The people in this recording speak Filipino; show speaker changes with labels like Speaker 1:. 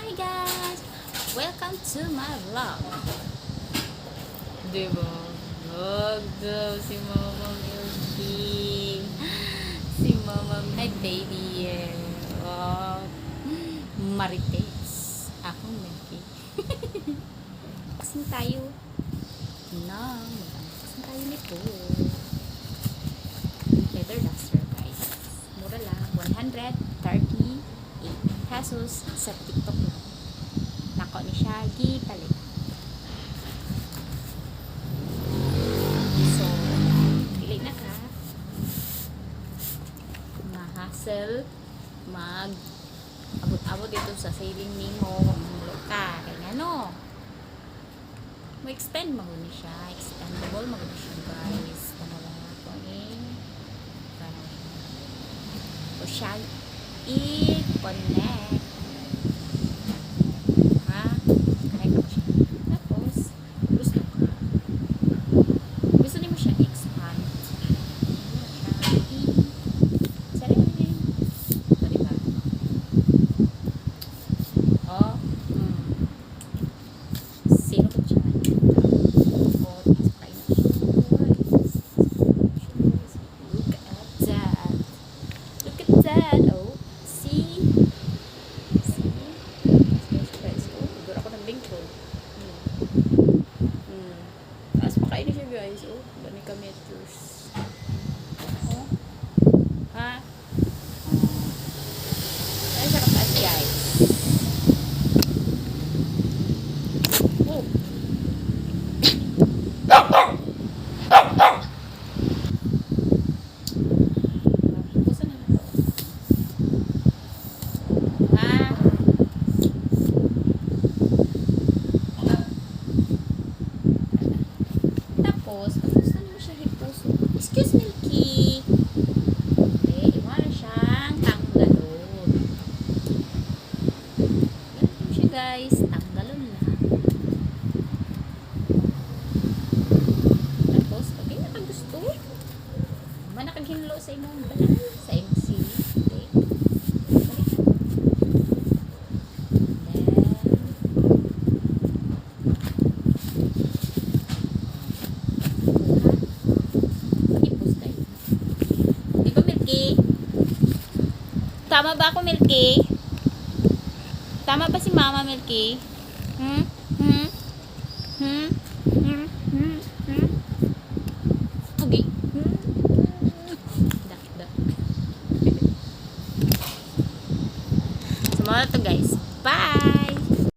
Speaker 1: Hi guys! Welcome to my vlog. Diba? Vlog daw si Mama Milky. Si Mama my baby. Oh, Marites. Ako Milky. Kasing tayo. Kasing tayo nito. Leather duster guys. Mura lang. 138 pesos sa TikTok lang. Nako ni Shaggy palit. So, pili na ka. Ma-hassle. Abot-abot dito sa saving nimo. Mamulo ka. Kaya nga no. Ma-expand mo ni siya. Expandable mo ni siya guys. Panalang ako eh. So, Shaggy. I-connect. Ha? Connect mo siya. Tapos, gusto ka. Gusto niyo mo siya expand. Sarili. So, diba? Oh. Sino ko siya? Oh, try na siya. Look at that. Look at that. Oh. Taas pa kayo siya guys. Oh, dami ka meters. Oh. Ha? Ay, siya kataas guys. Oh. Busan na ito. Ha? Tapos na siya hipuso. Excuse me, Milky. Okay, wala siyang tanggalon. Ganito siya guys. Tanggalon lang. Tapos, okay na pag gusto. Manakaghinlo sa imong balay. Sa MC. Okay. Tama ba ako, Milky? Tama ba si Mama, Milky? Okay. So, mga to guys. Bye!